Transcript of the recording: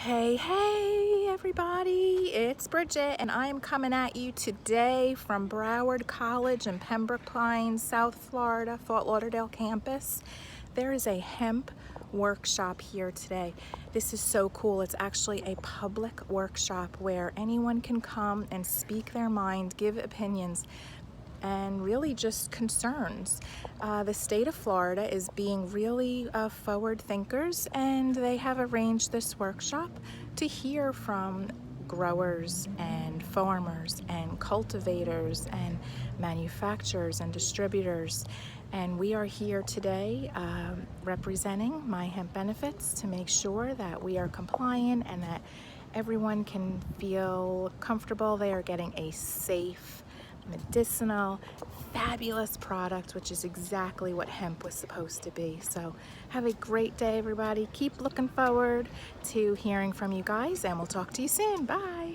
Hey everybody, it's Bridget and I am coming at you today from Broward College in Pembroke Pines, South Florida, Fort Lauderdale campus. There is a hemp workshop here today. This is so cool. It's actually a public workshop where anyone can come and speak their mind, give opinions, and really just concerns. The state of Florida is being really forward thinkers, and they have arranged this workshop to hear from growers and farmers and cultivators and manufacturers and distributors. And we are here today representing My Hemp Benefits to make sure that we are compliant and that everyone can feel comfortable they are getting a safe, medicinal, fabulous product, which is exactly what hemp was supposed to be. So have a great day, everybody. Keep looking forward to hearing from you guys, and we'll talk to you soon. Bye.